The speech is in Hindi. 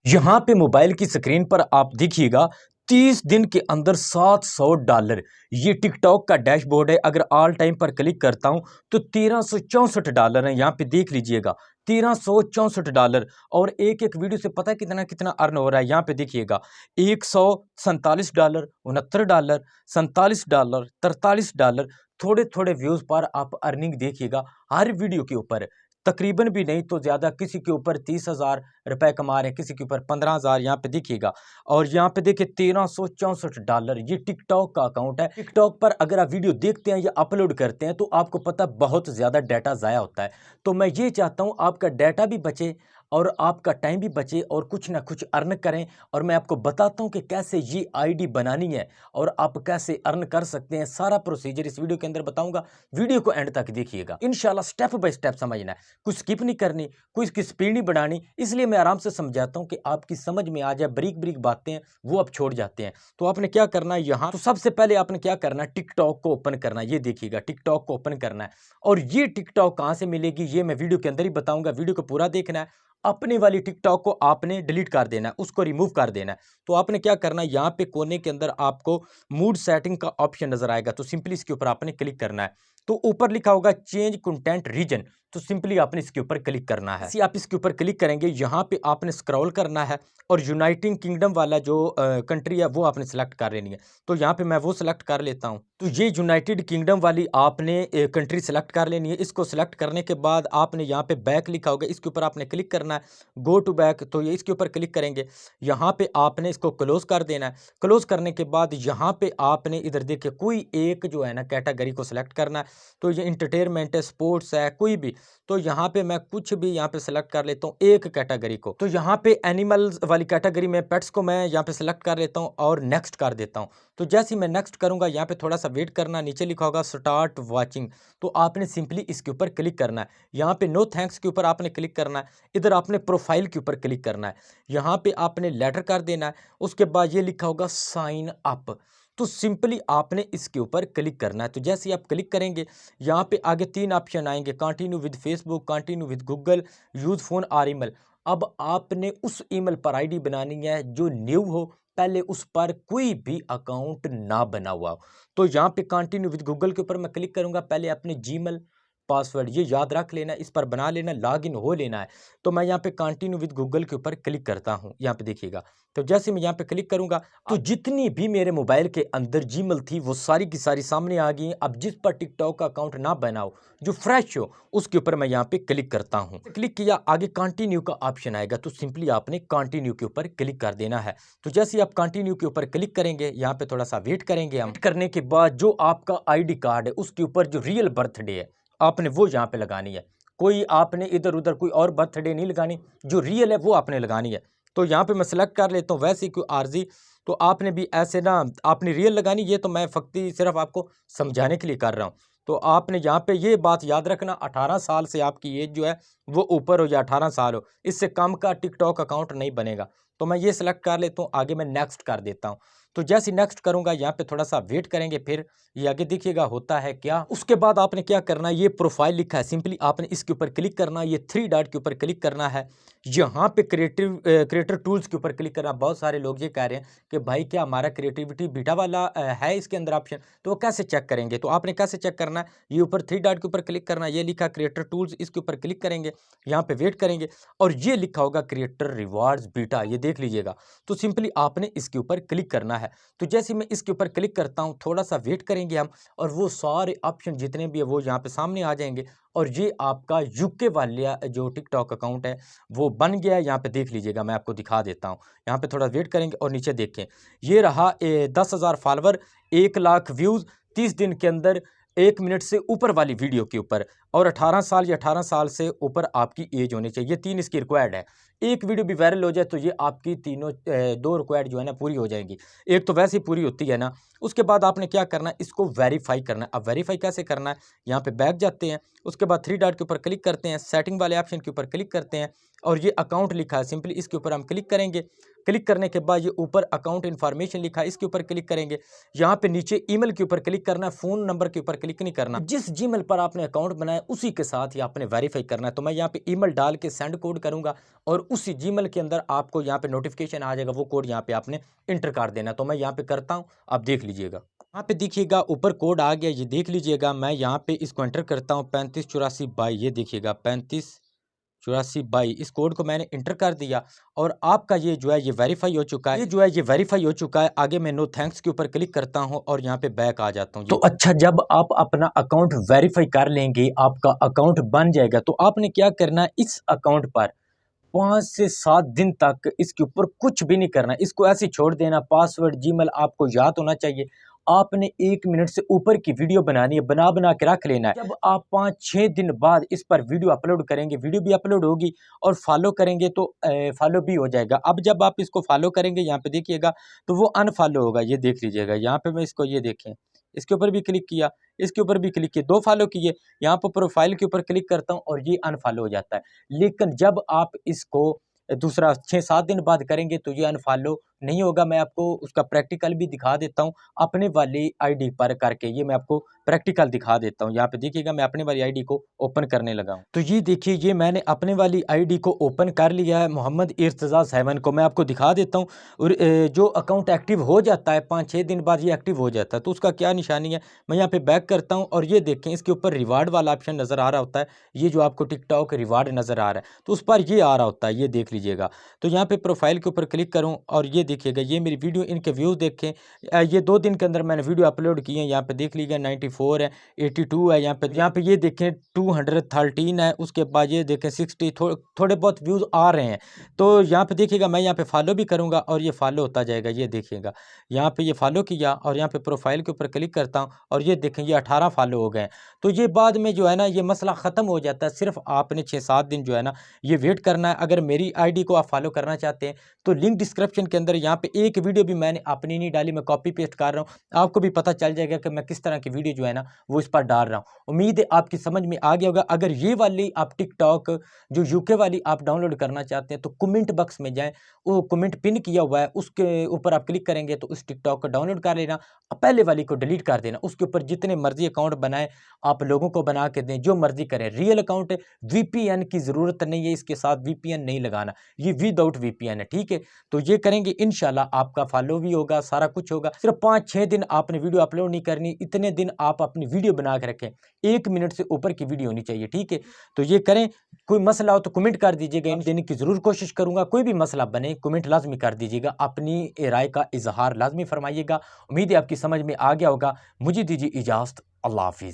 यहाँ पे मोबाइल की स्क्रीन पर आप देखिएगा 30 दिन के अंदर $700। ये टिकटॉक का डैशबोर्ड है। अगर ऑल टाइम पर क्लिक करता हूं तो $1364 है। यहाँ पे देख लीजिएगा $1364। और एक एक वीडियो से पता है कितना कितना अर्न हो रहा है। यहाँ पे देखिएगा $147, $69, $47, $43। थोड़े थोड़े व्यूज पर आप अर्निंग देखिएगा हर वीडियो के ऊपर। तकरीबन भी नहीं तो ज्यादा, किसी के ऊपर 30,000 रुपए कमा रहे हैं, किसी के ऊपर 15,000। यहाँ पे देखिएगा और यहाँ पे देखिए $1364। ये टिकटॉक का अकाउंट है। टिकटॉक पर अगर आप वीडियो देखते हैं या अपलोड करते हैं तो आपको पता बहुत ज्यादा डाटा जाया होता है। तो मैं ये चाहता हूँ आपका डाटा भी बचे और आपका टाइम भी बचे और कुछ ना कुछ अर्न करें। और मैं आपको बताता हूँ कि कैसे ये आईडी बनानी है और आप कैसे अर्न कर सकते हैं। सारा प्रोसीजर इस वीडियो के अंदर बताऊंगा। वीडियो को एंड तक देखिएगा, इंशाल्लाह स्टेप बाय स्टेप समझना है। कुछ स्किप नहीं करनी, कुछ की स्पीड नहीं बढ़ानी। इसलिए मैं आराम से समझाता हूं कि आपकी समझ में आ जाए। ब्रीक ब्रीक बातें हैं वो आप छोड़ जाते हैं। तो आपने क्या करना है, यहाँ तो सबसे पहले आपने क्या करना है, टिकटॉक को ओपन करना है। ये देखिएगा टिकटॉक को ओपन करना है। और ये टिकटॉक कहां से मिलेगी ये मैं वीडियो के अंदर ही बताऊंगा। वीडियो को पूरा देखना है। अपनी वाली टिकटॉक को आपने डिलीट कर देना है, उसको रिमूव कर देना है। तो आपने क्या करना है, यहाँ पे कोने के अंदर आपको मूड सेटिंग का ऑप्शन नजर आएगा। तो सिंपली इसके ऊपर आपने क्लिक करना है। तो ऊपर लिखा होगा चेंज कंटेंट रीजन, तो सिंपली आपने इसके ऊपर क्लिक करना है। आप इसके ऊपर क्लिक करेंगे, यहाँ पे आपने स्क्रॉल करना है और यूनाइटेड किंगडम वाला जो कंट्री है वो आपने सेलेक्ट कर लेनी है। तो यहाँ पे मैं वो सेलेक्ट कर लेता हूँ। तो ये यूनाइटेड किंगडम वाली आपने कंट्री सेलेक्ट कर लेनी है। इसको सेलेक्ट करने के बाद आपने यहाँ पे बैक लिखा होगा, इसके ऊपर आपने क्लिक करना है, गो टू बैक। तो ये इसके ऊपर क्लिक करेंगे, यहाँ पे आपने इसको क्लोज कर देना है। क्लोज करने के बाद यहाँ पे आपने इधर देखिए कोई एक जो है ना कैटेगरी को सिलेक्ट करना है। तो ये इंटरटेनमेंट है, स्पोर्ट्स है, कोई भी। तो यहाँ पे मैं कुछ भी यहाँ पे सेलेक्ट कर लेता हूँ एक कैटेगरी को। तो यहाँ पे एनिमल्स वाली कैटेगरी में पेट्स को मैं यहाँ पे सेलेक्ट कर लेता हूँ और नेक्स्ट कर देता हूँ। तो जैसे ही मैं नेक्स्ट करूंगा, यहाँ पे थोड़ा सा वेट करना, नीचे लिखा होगा स्टार्ट वाचिंग। तो आपने सिंपली इसके ऊपर क्लिक करना है। यहाँ पे नो थैंक्स के ऊपर आपने क्लिक करना है। इधर आपने प्रोफाइल के ऊपर क्लिक करना है। यहाँ पे आपने लेटर कर देना है। उसके बाद ये लिखा होगा साइन अप। तो सिंपली आपने इसके ऊपर क्लिक करना है। तो जैसे ही आप क्लिक करेंगे, यहाँ पे आगे 3 ऑप्शन आएंगे, continue with Facebook, continue with Google, use phone और ईमेल। अब आपने उस ईमेल पर आईडी बनानी है जो न्यू हो, पहले उस पर कोई भी अकाउंट ना बना हुआ हो। तो यहाँ पे कंटिन्यू विद गूगल के ऊपर मैं क्लिक करूंगा। पहले अपने जीमेल पासवर्ड ये याद रख लेना, इस पर बना लेना, लॉगिन हो लेना है। तो मैं यहाँ पे कंटिन्यू विद गूगल के ऊपर क्लिक करता हूँ। यहाँ पे देखिएगा, तो जैसे मैं यहाँ पे क्लिक करूंगा तो जितनी भी मेरे मोबाइल के अंदर जीमेल थी वो सारी की सारी सामने आ गई। अब जिस पर टिकटॉक का अकाउंट ना बनाओ, जो फ्रेश हो, उसके ऊपर मैं यहाँ पे क्लिक करता हूँ। क्लिक किया, आगे कंटिन्यू का ऑप्शन आएगा। तो सिंपली आपने कंटिन्यू के ऊपर क्लिक कर देना है। तो जैसे आप कंटिन्यू के ऊपर क्लिक करेंगे, यहाँ पे थोड़ा सा वेट करेंगे। हम करने के बाद जो आपका आईडी कार्ड है उसके ऊपर जो रियल बर्थडे है आपने वो यहाँ पे लगानी है। कोई आपने इधर उधर कोई और बर्थडे नहीं लगानी, जो रियल है वो आपने लगानी है। तो यहाँ पे मैं सेलेक्ट कर लेता हूँ, वैसे कोई आर्जी। तो आपने भी ऐसे ना आपने रियल लगानी। ये तो मैं फक्ति सिर्फ आपको समझाने के लिए कर रहा हूँ। तो आपने यहाँ पे ये बात याद रखना, 18 साल से आपकी एज जो है वो ऊपर हो या 18 साल हो, इससे कम का टिकटॉक अकाउंट नहीं बनेगा। तो मैं ये सिलेक्ट कर लेता हूँ, आगे मैं नेक्स्ट कर देता हूँ। तो जैसे नेक्स्ट करूंगा, यहाँ पे थोड़ा सा वेट करेंगे, फिर ये आगे देखिएगा होता है क्या। उसके बाद आपने क्या करना है, ये प्रोफाइल लिखा है, सिंपली आपने इसके ऊपर क्लिक करना है। ये 3 डॉट के ऊपर क्लिक करना है। यहाँ पे क्रिएटर टूल्स के ऊपर क्लिक करना। बहुत सारे लोग ये कह रहे हैं कि भाई क्या हमारा क्रिएटिविटी बीटा वाला है इसके अंदर ऑप्शन, तो वो कैसे चेक करेंगे। तो आपने कैसे चेक करना है, ये ऊपर 3 डॉट के ऊपर क्लिक करना है। ये लिखा क्रिएटर टूल्स, इसके ऊपर क्लिक करेंगे, यहाँ पे वेट करेंगे और ये लिखा होगा क्रिएटर रिवार्ड्स बीटा, ये देख लीजिएगा। तो सिंपली आपने इसके ऊपर क्लिक करना है। तो जैसे मैं इसके ऊपर क्लिक करता हूँ, थोड़ा सा वेट करेंगे हम और वो सारे ऑप्शन जितने भी है वो यहाँ पे सामने आ जाएंगे। और ये आपका यूके वाला जो टिकटॉक अकाउंट है वो बन गया है। यहाँ पे देख लीजिएगा, मैं आपको दिखा देता हूँ। यहाँ पे थोड़ा वेट करेंगे और नीचे देखें, ये रहा 10,000 फॉलोवर, 1 लाख व्यूज़ 30 दिन के अंदर, 1 मिनट से ऊपर वाली वीडियो के ऊपर, और 18 साल या 18 साल से ऊपर आपकी एज होनी चाहिए। ये 3 इसकी रिक्वायर्ड है। एक वीडियो भी वायरल हो जाए तो ये आपकी तीनों 2 रिक्वायर्ड जो है ना पूरी हो जाएंगी। एक तो वैसे ही पूरी होती है ना। उसके बाद आपने क्या करना है, इसको वेरीफाई करना है। अब वेरीफाई कैसे करना है, यहाँ पे बैक जाते हैं, उसके बाद 3 डॉट के ऊपर क्लिक करते हैं, सेटिंग वाले ऑप्शन के ऊपर क्लिक करते हैं और ये अकाउंट लिखा है, सिंपली इसके ऊपर हम क्लिक करेंगे। क्लिक करने के बाद ये ऊपर अकाउंट इन्फॉर्मेशन लिखा है, इसके ऊपर क्लिक करेंगे। यहाँ पे नीचे ईमेल के ऊपर क्लिक करना है, फोन नंबर के ऊपर क्लिक नहीं करना। जिस जीमेल पर आपने अकाउंट बनाया उसी के साथ ही आपने वेरीफाई करना है। तो मैं यहाँ पे ईमेल डाल के सेंड कोड करूंगा और उसी जीमेल के अंदर आपको यहाँ पे नोटिफिकेशन आ जाएगा, वो कोड यहाँ पे आपने इंटर कर देना। तो मैं यहाँ पे करता हूँ, आप देख लीजिएगा। यहाँ पे देखिएगा ऊपर कोड आ गया, ये देख लीजिएगा। मैं यहाँ पे इसको एंटर करता हूँ 358422, ये देखिएगा 358422, इस कोड को मैंने इंटर कर दिया और आपका ये जो है ये वेरीफाई हो चुका है। ये जो है ये वेरीफाई हो चुका है। आगे मैं नो थैंक्स के ऊपर क्लिक करता हूँ और यहाँ पे बैक आ जाता हूँ। तो अच्छा, जब आप अपना अकाउंट वेरीफाई कर लेंगे, आपका अकाउंट बन जाएगा, तो आपने क्या करना है, इस अकाउंट पर 5 से 7 दिन तक इसके ऊपर कुछ भी नहीं करना, इसको ऐसे छोड़ देना। पासवर्ड जीमेल आपको याद होना चाहिए। आपने 1 मिनट से ऊपर की वीडियो बनानी है, बना बना के रख लेना है। जब आप 5-6 दिन बाद इस पर वीडियो अपलोड करेंगे, वीडियो भी अपलोड होगी और फॉलो करेंगे तो फॉलो भी हो जाएगा। अब जब आप इसको फॉलो करेंगे, यहाँ पे देखिएगा, तो वो अनफॉलो होगा, ये देख लीजिएगा। यहाँ पे मैं इसको, ये देखें, इसके ऊपर भी क्लिक किया, इसके ऊपर भी क्लिक किया, 2 फॉलो किए। यहाँ पर प्रोफाइल के ऊपर क्लिक करता हूँ और ये अनफॉलो हो जाता है। लेकिन जब आप इसको दूसरा 6-7 दिन बाद करेंगे तो ये अनफॉलो नहीं होगा। मैं आपको उसका प्रैक्टिकल भी दिखा देता हूँ अपने वाली आईडी पर करके। ये मैं आपको प्रैक्टिकल दिखा देता हूँ। यहाँ पे देखिएगा, मैं अपने वाली आईडी को ओपन करने लगा हूँ। तो ये देखिए, ये मैंने अपने वाली आईडी को ओपन कर लिया है, मोहम्मद इर्तज़ा 7 को मैं आपको दिखा देता हूँ। और जो अकाउंट एक्टिव हो जाता है 5-6 दिन बाद, ये एक्टिव हो जाता है, तो उसका क्या निशानी है, मैं यहाँ पे बैक करता हूँ और ये देखें, इसके ऊपर रिवार्ड वाला ऑप्शन नज़र आ रहा होता है। ये जो आपको टिकटॉक रिवार्ड नज़र आ रहा है, तो उस पर ये आ रहा होता है, ये देख लीजिएगा। तो यहाँ पे प्रोफाइल के ऊपर क्लिक करूँ और ये देखिएगा, ये मेरी वीडियो, इनके व्यूज़ देखें। ये 2 दिन के अंदर मैंने वीडियो अपलोड की है। यहाँ पे देख लीजिएगा 94 है, 82 है, यहाँ पे ये देखें 213 है। उसके बाद ये देखें 60, थोड़े बहुत व्यूज़ आ रहे हैं। तो यहाँ पे देखिएगा, मैं यहाँ पे फॉलो भी करूँगा और ये फॉलो होता जाएगा। ये देखिएगा, यहाँ पे ये फॉलो किया और यहाँ पे प्रोफाइल के ऊपर क्लिक करता हूँ और ये देखें, ये 18 फॉलो हो गए। तो ये बाद में जो है ना, ये मसला ख़त्म हो जाता है। सिर्फ आपने 6-7 दिन जो है ना, ये वेट करना है। अगर मेरी आईडी को आप फॉलो करना चाहते हैं तो लिंक डिस्क्रिप्शन के अंदर, यहाँ पे एक वीडियो भी मैंने अपनी नहीं डाली, मैं कॉपी पेस्ट कर रहा हूँ। आपको भी पता चल जाएगा कि मैं किस तरह की वीडियो जो है ना वो इस पर डाल रहा हूँ। उम्मीद है आपकी समझ में आ गया होगा। अगर ये वाली आप टिकटॉक जो यूके वाली आप डाउनलोड करना चाहते हैं तो कमेंट बॉक्स में जाएं, वो कमेंट पिन किया हुआ है, उसके ऊपर आप क्लिक करेंगे तो उस टिकटॉक को डाउनलोड कर लेना। पहले वाली को डिलीट कर देना। उसके ऊपर जितने मर्जी अकाउंट बनाए, आप लोगों को बना के दें, जो मर्जी करें। रियल अकाउंट है, वीपीएन की ज़रूरत नहीं है, इसके साथ वीपीएन नहीं लगाना, ये विदाउट वीपीएन है, ठीक है। तो ये करेंगे, इंशाल्लाह आपका फॉलो भी होगा, सारा कुछ होगा। सिर्फ 5-6 दिन आपने वीडियो अपलोड नहीं करनी, इतने दिन आप अपनी वीडियो बना के रखें। 1 मिनट से ऊपर की वीडियो होनी चाहिए, ठीक है। तो ये करें। कोई मसला हो तो कमेंट कर दीजिएगा, इन देने की ज़रूर कोशिश करूँगा। कोई भी मसला बने, कमेंट लाजमी कर दीजिएगा, अपनी राय का इजहार लाजमी फरमाइएगा। उम्मीद है आपकी समझ में आ गया होगा। मुझे दीजिए इजाज़त, अल्लाह हाफिज़।